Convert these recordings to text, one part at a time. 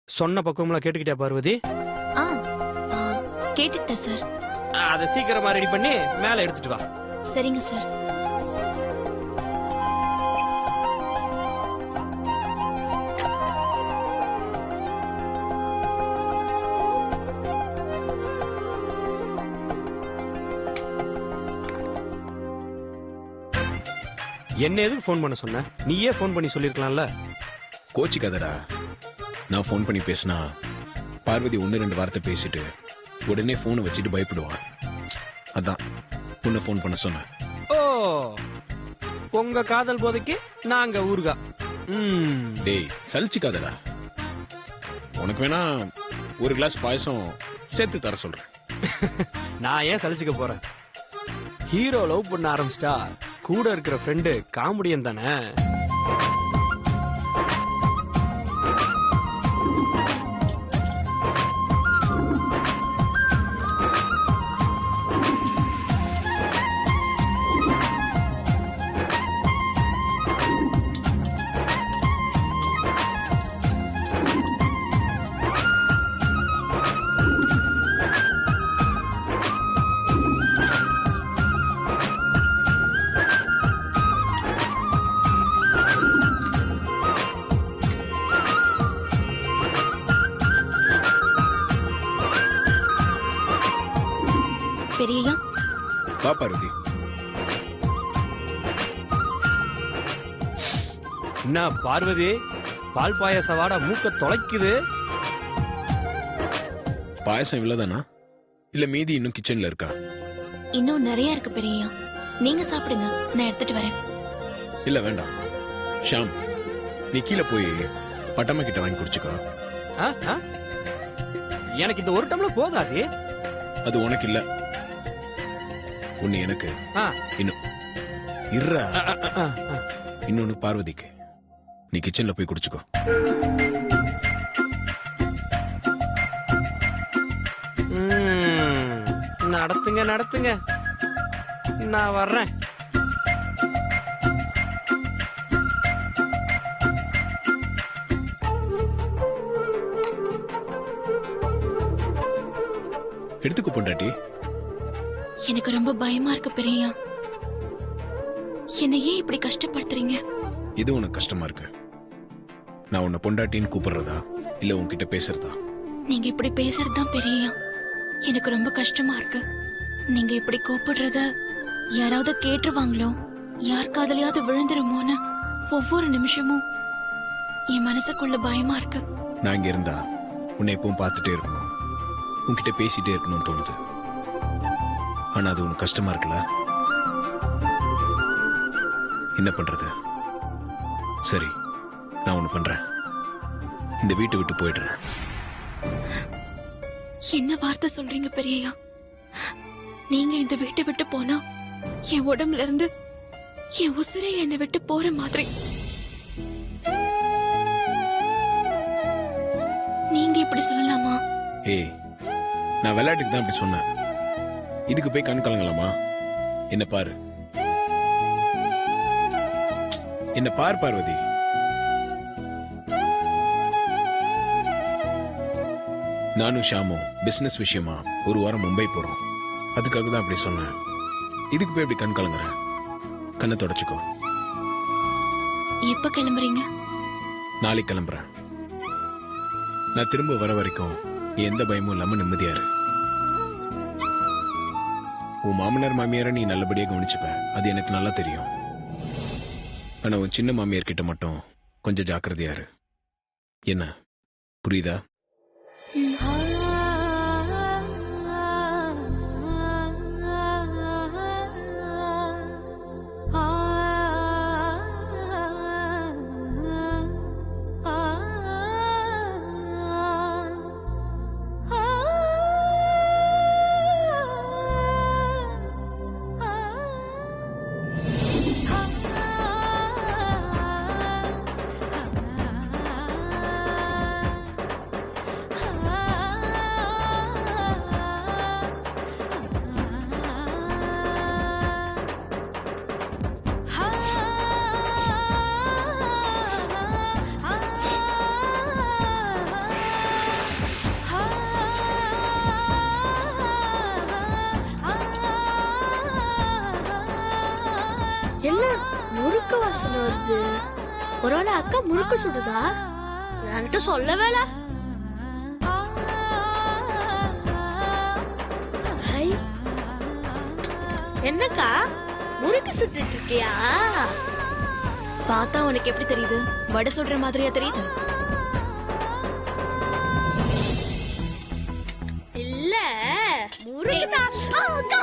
சொன்ன பக்குவம்லாம் கேட்டுக்கிட்டே பார்வதி. ஆ ஆ, கேட்டுக்கிட்டேன் சார். அதை சீக்கிரமா ரெடி பண்ணி மேல எடுத்துட்டு வா. சரிங்க சார். என்ன எதுக்கு ஃபோன் பண்ண சொன்ன? நீயே ஃபோன் பண்ணி சொல்லிருக்கலாம்ல. கோச்சிக்காதடா. நான் ஃபோன் பண்ணி பேசினா பார்வதி 1-2 வார்த்தை பேசிட்டு உடனே போனை வச்சுட்டு பயப்படுவா. அதான் உன்னை ஃபோன் பண்ண சொன்னேன். ஓ, உங்க காதல் போதைக்கு நாங்க ஊர்கா. டேய் சலிச்சுக்காதடா. உனக்கு வேணா ஒரு கிளாஸ் பாயசம் சேர்த்து தர சொல்றேன். நான் ஏன் சலிச்சுக்க போறேன்? ஹீரோ லவ் பண்ண ஆரம்பிச்சிட்டா கூட இருக்கிற ஃப்ரெண்டு காமெடியன் தானே. பெரியய்யா, வா பார்வதி. என்ன பார்வதி, பால் பாயாச வாட மூக்க தொலைக்குது. பாயசம் இவ்வளவுதானா இல்ல மீதி இன்னும் கிச்சன்ல இருக்கா? இன்னும் நிறைய இருக்கு பெரியய்யா. நீங்க சாப்பிடுங்க, நான் எடுத்துட்டு வரேன். இல்ல வேண்டாம் ஷாம், நீ கீழே போய் பட்டம்மா கிட்ட வாங்கி குடிச்சுக்கோ. ஆ, ஆ? எனக்கு இந்த ஒரு டம்ளர் போதாது. அது உனக்கு இல்ல, ஒண்ணு எனக்கு. ஆ, இன்னும் இருடா. ஆ, ஆ, ஆ, ஆ. இன்னொன்னு பார்வதிக்கு. நீ கிச்சன்ல போய் குடிச்சுக்கோ. நடத்துங்க நடத்துங்க, நான் வர்றேன். எடுத்துக்கோ பொண்டாட்டி. எனக்கு ரொம்ப பயமா இருக்கு பெரியய்யா. என்னை ஏன் இப்படி கஷ்டப்படுத்துறீங்க? இது உனக்கு கஷ்டமா இருக்கு? நான் உன்னை பொண்டாட்டின்னு கூப்பிடுறதா இல்ல உன்கிட்ட பேசுறதா? நீங்க இப்படி பேசுறதுதான் பெரியய்யா எனக்கு ரொம்ப கஷ்டமா இருக்கு. நீங்க இப்படி கூப்பிடுறத யாராவது கேட்டுருவாங்களோ, யார் காதலையாவது விழுந்துருமோன்னு ஒவ்வொரு நிமிஷமும் என் மனசுக்குள்ள பயமா இருக்கு. நான் இங்க இருந்தா உன்னை எப்பவும் பார்த்துட்டே இருக்கணும், உன்கிட்ட பேசிட்டே இருக்கணும்னு தோணுது. ஆனா அது உனக்கு கஷ்டமா இருக்குல்ல? என்ன பண்றது? சரி, நான் ஒண்ணு பண்றேன். இந்த வீட்டை விட்டு போயிடுறேன். என்ன வார்த்தை சொல்றீங்க பெரியய்யா? நீங்க இந்த வீட்டை விட்டு போனா என் உடம்புல இருந்து என் உசிரே என்னை விட்டு போற மாதிரி. நீங்க இப்படி சொல்லலாமா? ஏய், நான் விளையாட்டுக்கு தான் அப்படி சொன்னேன். இதுக்கு போய் கண் கலங்கலாமா? என்ன பாரு, என்ன பார் பார்வதி. நானும் ஷாமும் பிசினஸ் விஷயமா ஒரு வாரம் மும்பை போறோம். அதுக்காக தான் அப்படி சொன்னேன். இதுக்கு போய் அப்படி கண் கலங்குற? கண்ணை தொடச்சுக்கோ. எப்ப கிளம்புறீங்க? நாளைக்கு கிளம்புறேன். நான் திரும்ப வர வரைக்கும் எந்த பயமும் இல்லாம நிம்மதியா இரு. உன் மாமனார் மாமியார நீ நல்லபடியா கவனிச்சுப்ப, அது எனக்கு நல்லா தெரியும். ஆனா உன் சின்ன மாமியார் கிட்ட மட்டும் கொஞ்சம் ஜாக்கிரதையா இரு. என்ன புரியுதா? வாசனை வருது. ஒருவேளை அக்கா முறுக்கு சுடுதா? என்கிட்ட சொல்லவே இல்ல. ஹை, என்னக்கா முறுக்கு சுட்டுட்டு இருக்கியா? பார்த்தா உனக்கு எப்படி தெரியுது? வடை சுடுற மாதிரியா தெரியுது? இல்ல, முறுக்குதான். அக்கா,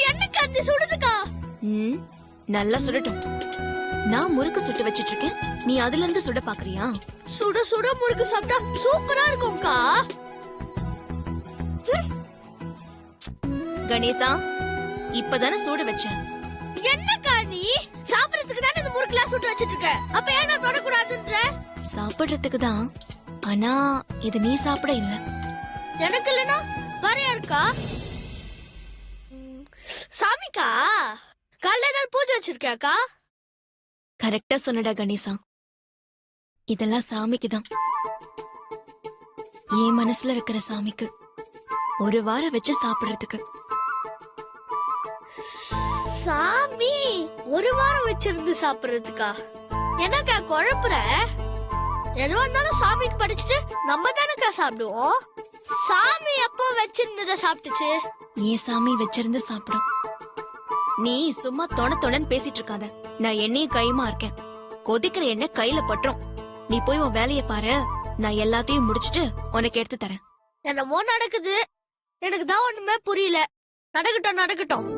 என்னக்கா நீ சுடுதுக்கா? ம், நல்லா சுடட்டும். நான் முறுக்கு சுட்டு வச்சிட்டு இருக்கேன், நீ அதுல இருந்து சுட பாக்குறியா? சுட சுட முறுக்கு சாப்பிட்டா சூப்பரா இருக்கும்க்கா. கணேசா, இப்பதானே சூடு வச்சேன். என்னக்கா நீ சாப்பிடறதுக்கு தானே இந்த முறுக்குலாம் சுட்டு வச்சிட்டு இருக்க, அப்ப ஏன் நான் தொடக்கூடாதுன்ற? சாப்பிடுறதுக்கு தான், ஆனா இது நீ சாப்பிட இல்ல. எனக்கு இல்லனா வேற யாருக்கா? சாமிக்கா, காலைல ஏதாவது பூஜை வச்சிருக்கியாக்கா? கரெக்டா சொன்னடா கணேசா, இதெல்லாம் சாமிக்கு தான். என் மனசுல இருக்கிற சாமிக்கு ஒரு வாரம் வச்சு சாப்பிடுறதுக்கு. சாமி ஒரு வாரம் வச்சிருந்து சாப்பிடுறதுக்கா? என்னக்கா குழப்புற? எதுவா இருந்தாலும் சாமிக்கு படிச்சுட்டு நம்ம தானக்கா சாப்பிடுவோம். சாமி எப்போ வச்சிருந்தத சாப்பிட்டுச்சு? ஏன் சாமி வச்சிருந்து சாப்பிடும். நீ சும்மா தொணன்னு பேசிட்டு இருக்காத. நான் எண்ணெயும் கையுமா இருக்கேன். கொதிக்கிற எண்ணெய் கையில பட்டுரும். நீ போய் உன் வேலையை பாரு, நான் எல்லாத்தையும் முடிச்சிட்டு உனக்கு எடுத்து தரேன். என்னமோ நடக்குது, எனக்கு தான் ஒண்ணுமே புரியல. நடக்கட்டும் நடக்கட்டும்.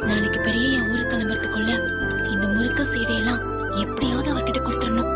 நாளைக்கு பெரிய என் ஊருக்கு கிளம்புறதுக்குள்ள இந்த முறுக்கு சீடையெல்லாம் எப்படியாவது அவர்கிட்ட கொடுத்துடணும்.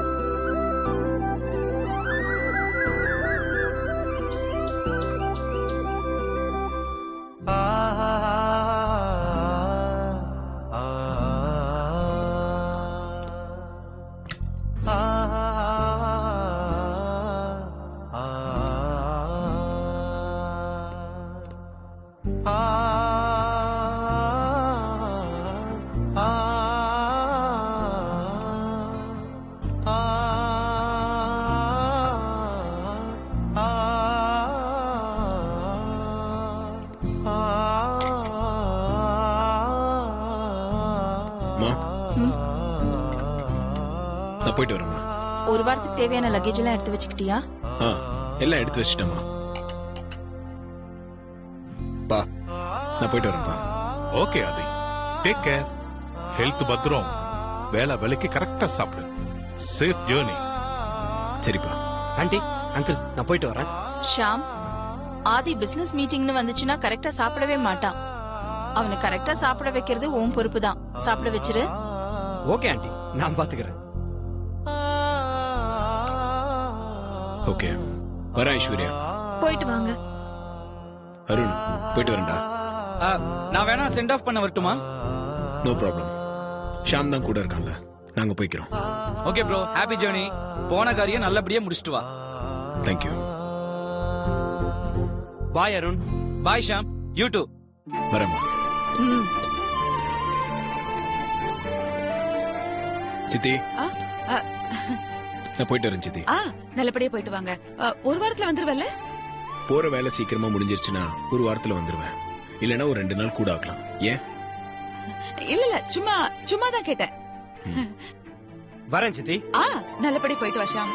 நான் போயிட்டு வரேம்மா. ஒரு வாரத்துக்கு தேவையான லக்கேஜ் எல்லாம் எடுத்து வச்சுக்கிட்டியா? எல்லாம் எடுத்து வச்சிட்டேம்மா. பா, நான் போயிட்டு வரேன்ப்பா. ஓகே ஆதி, டேக் கேர். ஹெல்த் பத்திரம். வேலை வேலைக்கு கரெக்டா சாப்பிடு. Safe journey. சரிப்பா. ஆண்டி, அங்கிள், நான் போயிட்டு வரேன். ஷாம், ஆதி பிசினஸ் மீட்டிங்னு வந்துச்சுன்னா கரெக்டா சாப்பிடவே மாட்டான். அவனை கரெக்டா சாப்பிட வைக்கிறது உன் பொறுப்பு தான். சாப்பிட வச்சிரு. ஓகே ஆண்டி, நான் பாத்துக்கிறேன். ஓகே, வரேன் ஐஸ்வர்யா. போயிட்டு வாங்க. அருண், போயிட்டு வரேன்டா. நான் வேணா சென்ட் ஆஃப் பண்ண வரட்டுமா? No problem. ஷாம் தான் கூட இருக்கான்ல, நாங்க போய்க்கிறோம். Okay bro, happy journey. போன காரியம் நல்லபடியா முடிச்சிட்டு வா. Thank you. Bye Arun. Bye Sham. You too. வரேம்மா. சித்தி, நான் போயிட்டு வரேன் சித்தி. நல்லபடியா போயிட்டு வாங்க. ஒரு வாரத்துல வந்துருவல்ல? போற வேலை சீக்கிரமா முடிஞ்சிருச்சுன்னா ஒரு வாரத்துல வந்துருவேன். இல்லனா ஒரு 2 நாள் கூட ஆகலாம். ஏன்? இல்ல சும்மா தான் கேட்டேன். வரேன் சித்தி. நல்லபடியா போயிட்டு வா ஷாம்.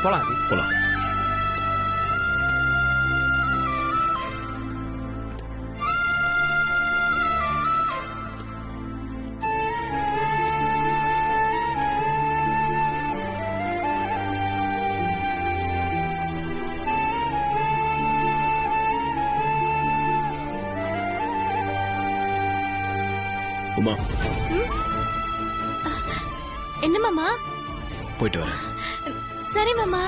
போலாம் போலாம். உமா, என்ன மாமா? போயிட்டு வரேன். சரி மாமா.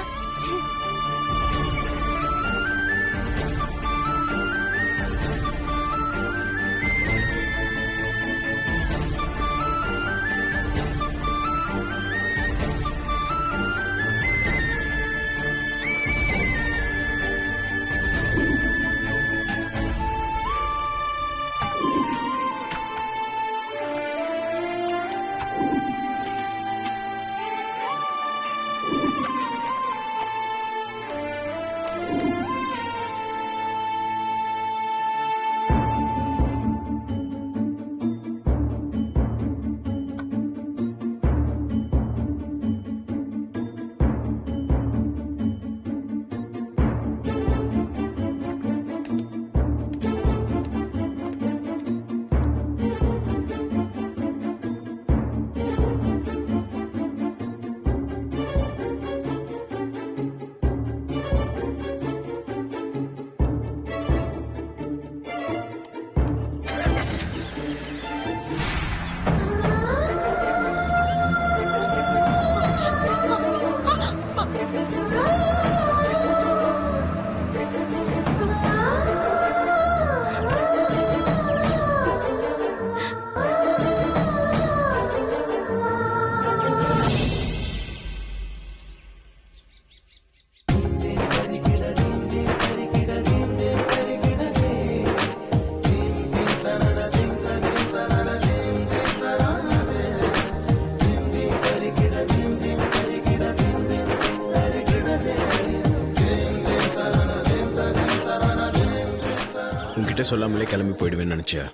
உன்கிட்ட சொல்லாமலே கிளம்பி போயிடுவேன்னு நினைச்சியா?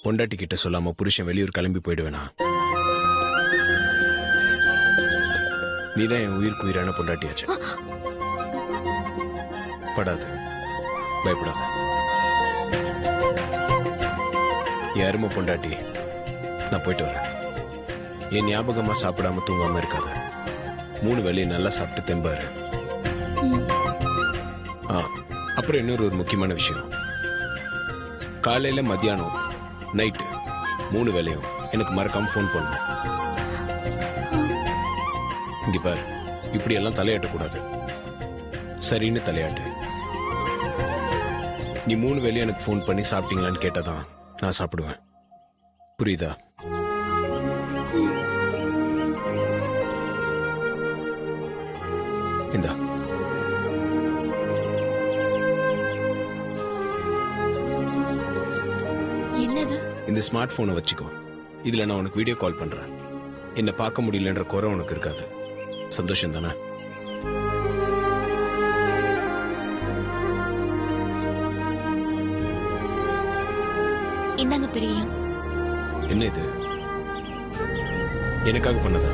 பொண்டாட்டி கிட்ட சொல்லாம புருஷன் வெளியூர் கிளம்பி போயிடுவேனா? நீதான் என் உயிருக்கு உயிரான பொண்டாட்டியாச்சு. படாது, பயப்படாத. என் அருமை பொண்டாட்டி, நான் போயிட்டு வரேன். என் ஞாபகமா சாப்பிடாம தூங்காம இருக்காத. 3 வேளையும் நல்லா சாப்பிட்டு தெம்பாரு. அப்புறம் இன்னொரு முக்கியமான விஷயம். காலையில, மத்தியானம், நைட்டு 3 வேளையும் எனக்கு மறக்காம ஃபோன் பண்ணணும். இங்க பாரு, இப்படி எல்லாம் தலையாட்டக்கூடாது. சரின்னு தலையாட்டு. நீ 3 வேளையும் எனக்கு ஃபோன் பண்ணி சாப்பிட்டீங்களான்னு கேட்டதான் நான் சாப்பிடுவேன். புரியுதா? இந்தா. என்னது? இந்த ஸ்மார்ட் போனை வச்சுக்கோ. இதுல நான் உனக்கு வீடியோ கால் பண்றேன். என்ன பார்க்க முடியலன்ற குறை உனக்கு இருக்காது. சந்தோஷம் தானே? இந்தாங்க பெரியய்யா. என்ன இது? எனக்காக பண்ணதா?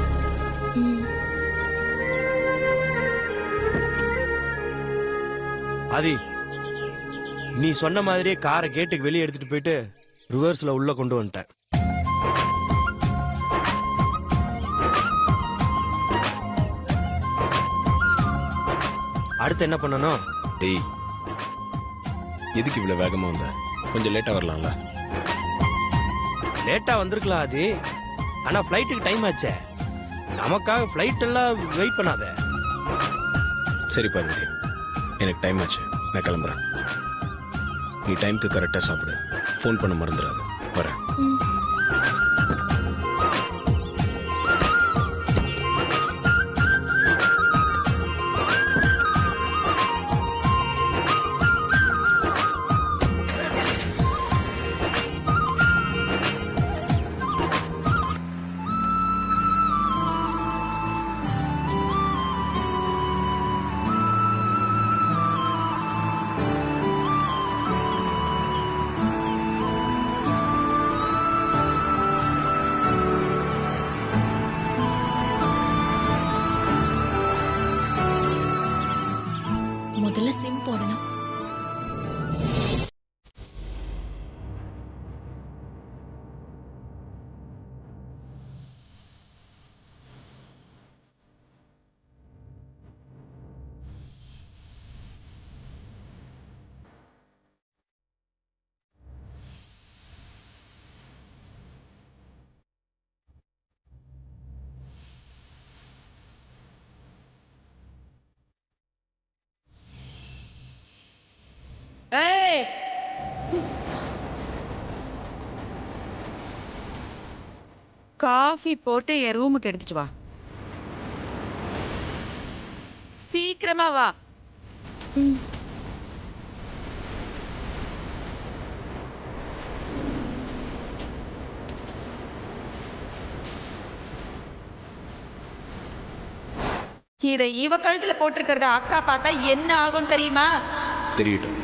ஆதி, நீ சொன்ன மாதிரியே காரை கேட்டுக்கு வெளியே எடுத்துட்டு போயிட்டு ரிவர்ஸ்ல உள்ள கொண்டு வந்துட்டேன். அடுத்து என்ன பண்ணணும்? டேய், எதுக்கு இவ்வளவு வேகமா வந்த? கொஞ்சம் லேட்டா வரலாம்ல? லேட்டா வந்திருக்கலாம் ஆதி, ஆனா ஃபிளைட்டுக்கு டைம் ஆச்சே. நமக்காக ஃபிளைட் எல்லாம் வெயிட் பண்ணாத. சரி பார்வதி, எனக்கு டைம் ஆச்சு, நான் கிளம்புறேன். நீ டைம்க்கு கரெக்டா சாப்பிடு. ஃபோன் பண்ண மறந்துடாது. வரேன். முதல்ல சிம் போடணும். ஏய், காஃபி போட்டு என் ரூமுக்கு எடுத்துட்டு வா. சீக்கிரமா வா. இதை இவ கழுத்துல போட்டிருக்கிறத அக்கா பார்த்தா என்ன ஆகும் தெரியுமா? தெரியட்டும்.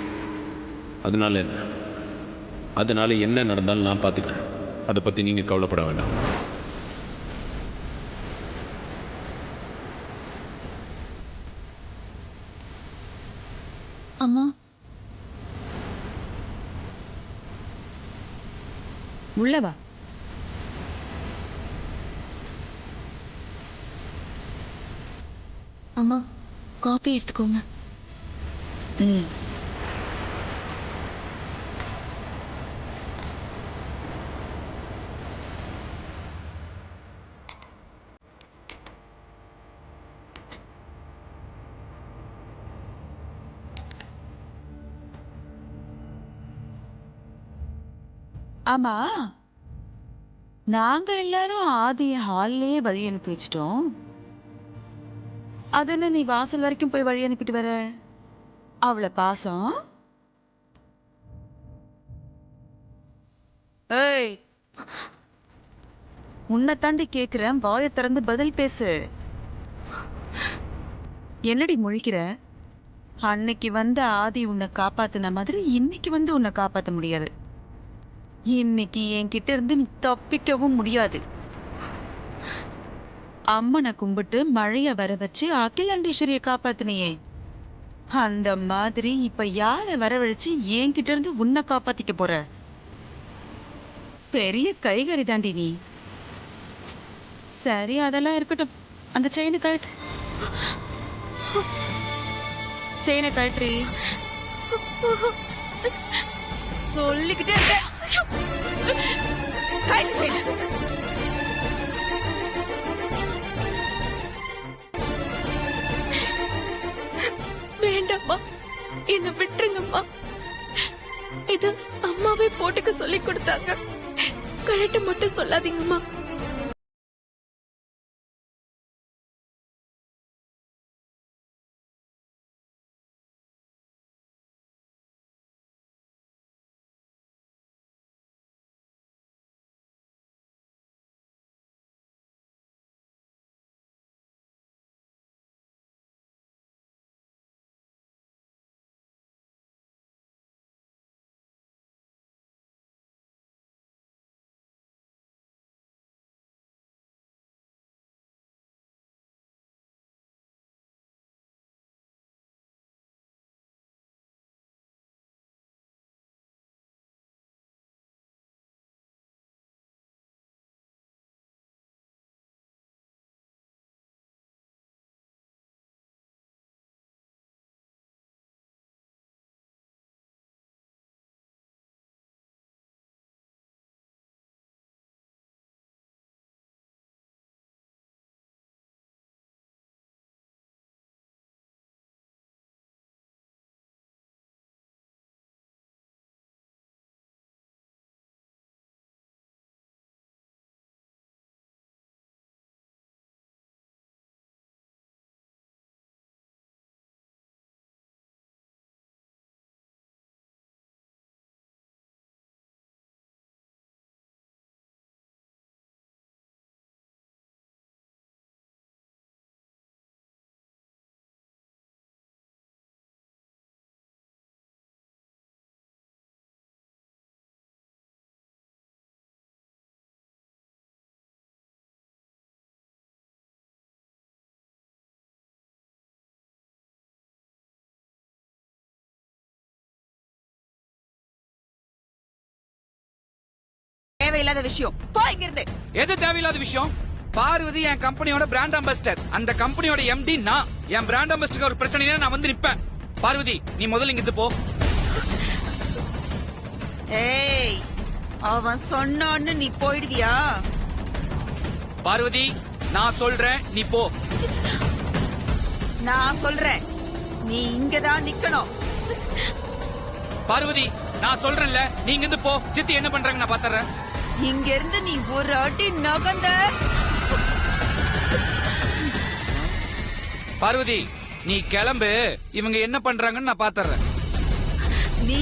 அதனால என்ன? அதனால என்ன நடந்தாலும் நான் பார்த்துக்கிறேன். அதை பத்தி நீங்க கவலைப்பட வேண்டாம். அம்மா, உள்ள வா. அம்மா காபி எடுத்துக்கோங்க. ஆமா, நாங்க எல்லாரும் ஆதிய ஹால்லயே வழி அனுப்பி வச்சிட்டோம். அது என்ன நீ வாசல் வரைக்கும் போய் வழி அனுப்பிட்டு வர? அவளை பாசம். ஏய், உன்னை தாண்டி கேக்குறேன், வாயை திறந்து பதில் பேசு. என்னடி முழிக்கிற? அன்னைக்கு வந்த ஆதி உன்னை காப்பாத்தின மாதிரி இன்னைக்கு வந்து உன்னை காப்பாத்த முடியாது. இன்னைக்கு என்கிட்ட இருந்து நீ தப்பிக்கவும் முடியாது. அம்மனை கும்பிட்டு மழைய வர வச்சு அகிலாண்டேஸ்வரிய காப்பாத்தினியே, அந்த மாதிரி இப்ப யார வரவழைச்சு என்கிட்ட இருந்து உன்னை காப்பாத்திக்க போற? பெரிய கைகறி தாண்டி நீ. சரி, அதெல்லாம் இருக்கட்டும். அந்த செயினை கழட்டு. செயினை கழட்டு. சொல்லிக்கிட்டே இருக்க. கழட்டு செயினை. வேண்டாம்மா, என்ன விட்டுருங்கம்மா. இது அம்மாவே போட்டுக்க சொல்லி கொடுத்தாங்க. கழட்ட மட்டும் சொல்லாதீங்கம்மா. தேவையில்லாத விஷயம். போ இங்க இருந்து. எது தேவையில்லாத விஷயம்? பார்வதி என் கம்பெனியோட பிராண்ட் அம்பாசிடர். அந்த கம்பெனியோட எம்டி நான். என் பிராண்ட் அம்பாசிடருக்கு ஒரு பிரச்சனைனா நான் வந்து நிப்பேன். பார்வதி, நீ முதல்ல இங்க போ. ஏய், அவன் சொன்னான்னு நீ போயிடுவியா? பார்வதி, நான் சொல்றேன், நீ போ. நான் சொல்றேன், நீ இங்கதான் நிக்கணும். பார்வதி, நான் சொல்றேன்ல, நீ இங்க இருந்து போ. சித்தி என்ன பண்றாங்க நான் பாத்துறேன். இங்க இருந்து நீ ஒரு அடி நகர்ந்த. பார்வதி, நீ கிளம்பு. இவங்க என்ன பண்றாங்கன்னு நான் பாத்துறேன். நீ